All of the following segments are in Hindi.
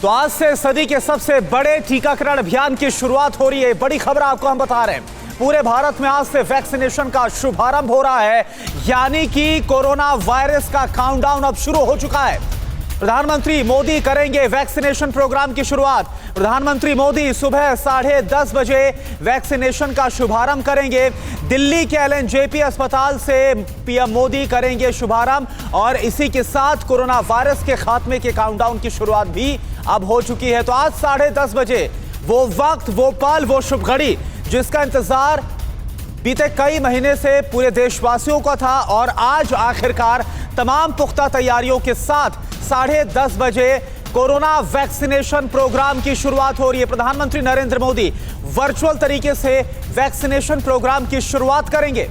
तो आज से सदी के सबसे बड़े टीकाकरण अभियान की शुरुआत हो रही है। बड़ी खबर आपको हम बता रहे हैं, पूरे भारत में आज से वैक्सीनेशन का शुभारंभ हो रहा है, यानी कि कोरोना वायरस का काउंटडाउन अब शुरू हो चुका है। प्रधानमंत्री मोदी करेंगे वैक्सीनेशन प्रोग्राम की शुरुआत। प्रधानमंत्री मोदी सुबह 10:30 बजे वैक्सीनेशन का शुभारंभ करेंगे। दिल्ली के एलएनजेपी अस्पताल से पीएम मोदी करेंगे शुभारंभ और इसी के साथ कोरोना वायरस के खात्मे के काउंटडाउन की शुरुआत भी अब हो चुकी है। तो आज 10:30 बजे वो वक्त, वो पल, वो शुभ घड़ी जिसका इंतजार बीते कई महीने से पूरे देशवासियों का था और आज आखिरकार तमाम पुख्ता तैयारियों के साथ 10:30 बजे कोरोना वैक्सीनेशन प्रोग्राम की शुरुआत हो रही है। प्रधानमंत्री नरेंद्र मोदी वर्चुअल तरीके से वैक्सीनेशन प्रोग्राम की शुरुआत करेंगे।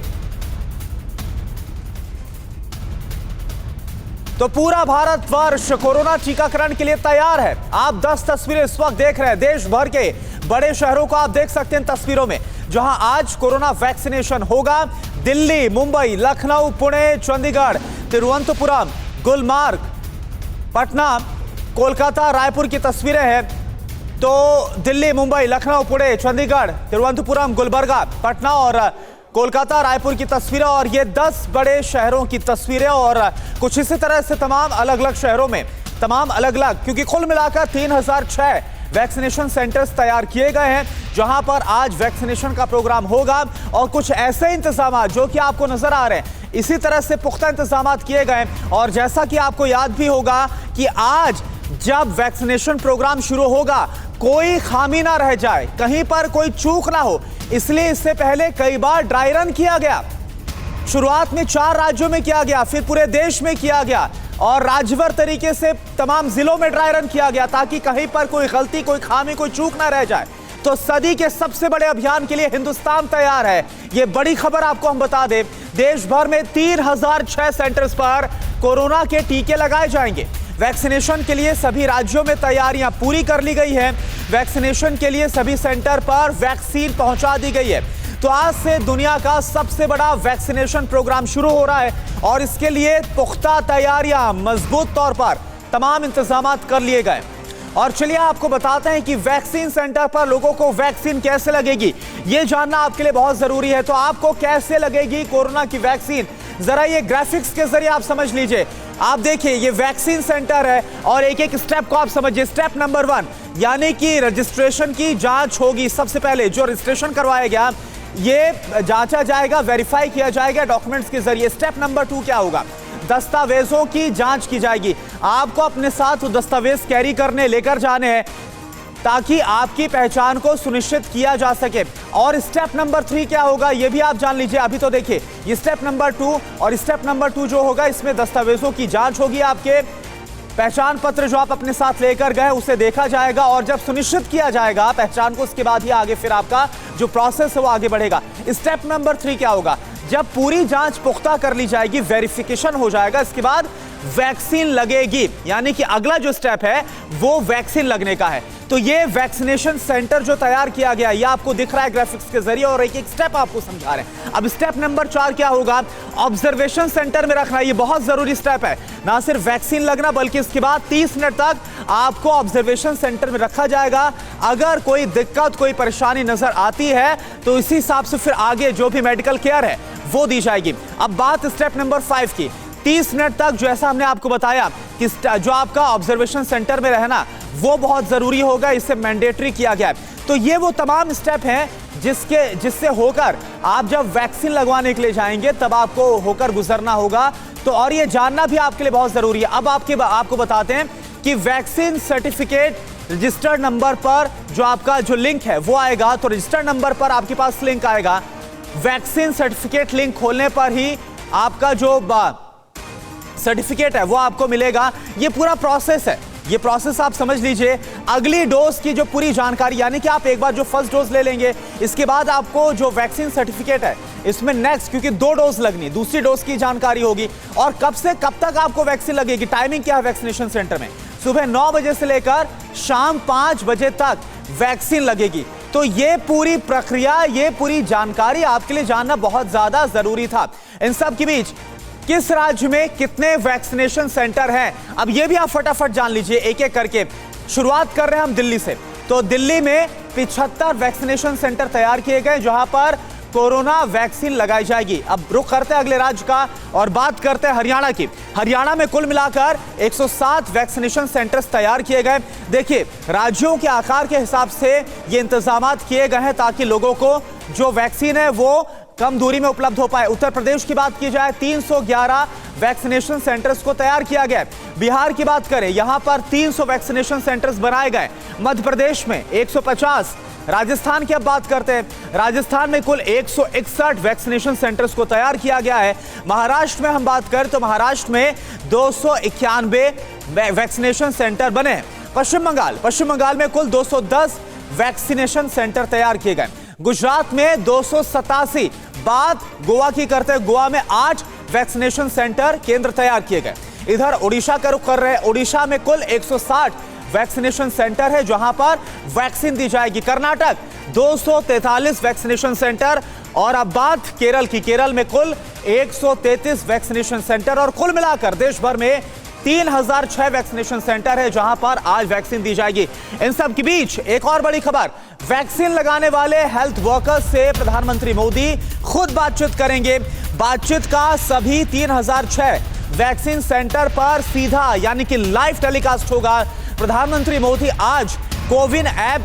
तो पूरा भारतवर्ष कोरोना टीकाकरण के लिए तैयार है। आप 10 तस्वीरें इस वक्त देख रहे हैं। देश भर के बड़े शहरों को आप देख सकते हैं तस्वीरों में, जहां आज कोरोना वैक्सीनेशन होगा। दिल्ली, मुंबई, लखनऊ, पुणे, चंडीगढ़, तिरुवनंतपुरम, गुलमर्ग, पटना, कोलकाता, रायपुर की तस्वीरें हैं। तो दिल्ली, मुंबई, लखनऊ, पुणे, चंडीगढ़, तिरुवनंतपुरम, गुलबर्गा, पटना और कोलकाता, रायपुर की तस्वीरें और ये 10 बड़े शहरों की तस्वीरें और कुछ इसी तरह से तमाम अलग अलग शहरों में तमाम अलग अलग, क्योंकि कुल मिलाकर 3006 वैक्सीनेशन सेंटर्स तैयार किए गए हैं जहां पर आज वैक्सीनेशन का प्रोग्राम होगा। और कुछ ऐसे इंतजाम जो कि आपको नजर आ रहे हैं, इसी तरह से पुख्ता इंतजाम किए गए। और जैसा कि आपको याद भी होगा कि आज जब वैक्सीनेशन प्रोग्राम शुरू होगा कोई खामी ना रह जाए, कहीं पर कोई चूक ना हो, इसलिए इससे पहले कई बार ड्राई रन किया गया। शुरुआत में 4 राज्यों में किया गया, फिर पूरे देश में किया गया और राज्यवार तरीके से तमाम जिलों में ड्राई रन किया गया ताकि कहीं पर कोई गलती, कोई खामी, कोई चूक ना रह जाए। तो सदी के सबसे बड़े अभियान के लिए हिंदुस्तान तैयार है। यह बड़ी खबर आपको हम बता दें, देश भर में 3006 सेंटर्स पर कोरोना के टीके लगाए जाएंगे। वैक्सीनेशन के लिए सभी राज्यों में तैयारियां पूरी कर ली गई है। वैक्सीनेशन के लिए सभी सेंटर पर वैक्सीन पहुंचा दी गई है। तो आज से दुनिया का सबसे बड़ा वैक्सीनेशन प्रोग्राम शुरू हो रहा है और इसके लिए पुख्ता तैयारियां मजबूत तौर पर तमाम इंतजाम कर लिए गए। और चलिए आपको बताते हैं कि वैक्सीन सेंटर पर लोगों को वैक्सीन कैसे लगेगी, यह जानना आपके लिए बहुत जरूरी है। तो आपको कैसे लगेगी कोरोना की वैक्सीन, जरा ये ग्राफिक्स के जरिए आप समझ लीजिए। आप देखिए, ये वैक्सीन सेंटर है और एक एक स्टेप को आप समझिए। स्टेप नंबर 1 यानी कि रजिस्ट्रेशन की जांच होगी। सबसे पहले जो रजिस्ट्रेशन करवाया गया ये जांचा जाएगा, वेरीफाई किया जाएगा डॉक्यूमेंट्स के जरिए। स्टेप नंबर 2 क्या होगा? दस्तावेजों की जांच की जाएगी। आपको अपने साथ दस्तावेज कैरी करने, लेकर जाने हैं ताकि आपकी पहचान को सुनिश्चित किया जा सके। और स्टेप नंबर 3 क्या होगा ये भी आप जान लीजिए। अभी तो देखिए, ये स्टेप नंबर 2 और स्टेप नंबर 2 जो होगा इसमें दस्तावेजों की जांच होगी। आपके पहचान पत्र जो आप अपने साथ लेकर गए उसे देखा जाएगा और जब सुनिश्चित किया जाएगा पहचान को, उसके बाद ही आगे फिर आपका जो प्रोसेस है वो आगे बढ़ेगा। स्टेप नंबर 3 क्या होगा? जब पूरी जांच पुख्ता कर ली जाएगी, वेरिफिकेशन हो जाएगा, इसके बाद वैक्सीन लगेगी। यानी कि अगला जो स्टेप है वो वैक्सीन लगने का है। तो ये वैक्सीनेशन सेंटर जो तैयार किया गया ये आपको दिख रहा है ग्राफिक्स के जरिए और एक एक स्टेप आपको समझा रहे हैं। अब स्टेप नंबर 4 क्या होगा? ऑब्जर्वेशन सेंटर में रखना। ये बहुत जरूरी स्टेप है, ना सिर्फ वैक्सीन लगना बल्कि इसके बाद 30 मिनट तक आपको ऑब्जर्वेशन सेंटर में रखा जाएगा। अगर कोई दिक्कत, कोई परेशानी नजर आती है तो इसी हिसाब से फिर आगे जो भी मेडिकल केयर है वो दी जाएगी। अब बात स्टेप नंबर 5 की। 30 मिनट तक जैसा हमने आपको बताया कि जो आपका ऑब्जर्वेशन सेंटर में रहना वो बहुत जरूरी होगा, इसे मैंडेटरी किया गया है। तो ये वो तमाम स्टेप हैं जिससे होकर आप जब वैक्सीन लगवाने के लिए जाएंगे तब आपको होकर गुजरना होगा। तो और ये जानना भी आपके लिए बहुत जरूरी है। अब आपको बताते हैं कि वैक्सीन सर्टिफिकेट रजिस्टर्ड नंबर पर जो आपका जो लिंक है वो आएगा। तो रजिस्टर्ड नंबर पर आपके पास लिंक आएगा। वैक्सीन सर्टिफिकेट लिंक खोलने पर ही आपका जो सर्टिफिकेट है वो आपको मिलेगा। ये पूरा प्रोसेस है, ये प्रोसेस आप समझ लीजिए। अगली डोज की जो पूरी जानकारी, यानी कि आप एक बार जो फर्स्ट डोज ले लेंगे इसके बाद आपको जो वैक्सीन सर्टिफिकेट है इसमें नेक्स्ट, क्योंकि 2 डोज लगनी, दूसरी डोज की जानकारी होगी और कब से कब तक आपको वैक्सीन लगेगी। टाइमिंग क्या है वैक्सीनेशन सेंटर में? सुबह 9 बजे से लेकर शाम 5 बजे तक वैक्सीन लगेगी। तो ये पूरी प्रक्रिया, ये पूरी जानकारी आपके लिए जानना बहुत ज्यादा जरूरी था। इन सब के बीच किस राज्य में कितने वैक्सीनेशन सेंटर हैं, अब यह भी आप फटाफट जान लीजिए एक एक करके। शुरुआत कर रहे हैं हम दिल्ली से। तो दिल्ली में 75 वैक्सीनेशन सेंटर तैयार किए गए जहां पर कोरोना वैक्सीन लगाई जाएगी। अब रुख करते हैं अगले राज्य का और बात करते हैं हरियाणा की। हरियाणा में कुल मिलाकर 107 वैक्सीनेशन सेंटर्स तैयार किए गए। देखिए, राज्यों के आकार के हिसाब से ये इंतजाम किए गए हैं ताकि लोगों को जो वैक्सीन है वो कम दूरी में उपलब्ध हो पाए। उत्तर प्रदेश की बात की जाए 311 वैक्सीनेशन सेंटर्स को तैयार किया गया। बिहार की बात करें, यहां पर 300 वैक्सीनेशन सेंटर्स बनाए गए। मध्य प्रदेश में 150। राजस्थान की अब बात करते हैं, राजस्थान में कुल 161 वैक्सीनेशन सेंटर्स को तैयार किया गया है। महाराष्ट्र में हम बात करें तो महाराष्ट्र में 291 वैक्सीनेशन सेंटर बने हैं। पश्चिम बंगाल में कुल 210 वैक्सीनेशन सेंटर तैयार किए गए। गुजरात में 287। बात गोवा की करते हैं, गोवा में 8 वैक्सीनेशन सेंटर केंद्र तैयार किए गए। इधर ओडिशा का रुख कर रहे हैं, ओडिशा में कुल 160 वैक्सीनेशन सेंटर है जहां पर वैक्सीन दी जाएगी। Karnataka 243 vaccination centre. और अब बात केरल की, केरल में कुल 133 वैक्सीनेशन सेंटर और कुल मिलाकर देश भर में 3006 वैक्सीनेशन सेंटर है जहां पर आज वैक्सीन दी जाएगी। इन सब के बीच एक और बड़ी खबर, वैक्सीन लगाने वाले हेल्थ वर्कर्स से प्रधानमंत्री मोदी खुद बातचीत करेंगे। बातचीत का सभी 3006 वैक्सीन सेंटर पर सीधा यानी कि लाइव टेलीकास्ट होगा। प्रधानमंत्री मोदी आज कोविन ऐप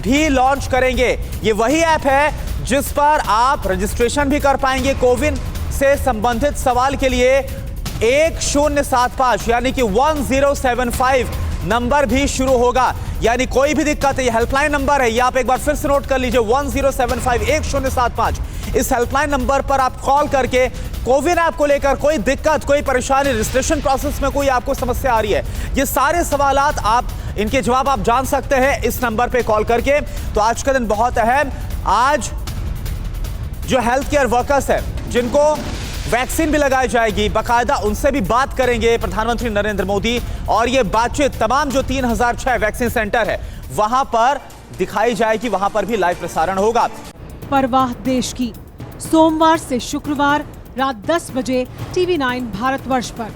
भी लॉन्च करेंगे। ये वही ऐप है जिस पर आप रजिस्ट्रेशन भी कर पाएंगे। कोविन से संबंधित सवाल के लिए 1075 यानी कि 1075 नंबर भी शुरू होगा। यानी कोई भी दिक्कत है, ये हेल्पलाइन नंबर है, ये आप एक बार फिर से नोट कर लीजिए, 1075 1075। इस हेल्पलाइन नंबर पर आप कॉल करके कोविन ऐप को लेकर कोई दिक्कत, कोई परेशानी, रजिस्ट्रेशन प्रोसेस में कोई आपको समस्या आ रही है, ये सारे सवालात आप इनके जवाब आप जान सकते हैं इस नंबर पे कॉल करके। तो आज का दिन बहुत अहम। आज जो हेल्थ केयर वर्कर्स है जिनको वैक्सीन भी लगाई जाएगी, बाकायदा उनसे भी बात करेंगे प्रधानमंत्री नरेंद्र मोदी। और ये बातचीत तमाम जो 3006 वैक्सीन सेंटर है वहां पर दिखाई जाएगी, वहां पर भी लाइव प्रसारण होगा। परवाह देश की, सोमवार से शुक्रवार रात 10 बजे TV9 भारतवर्ष पर।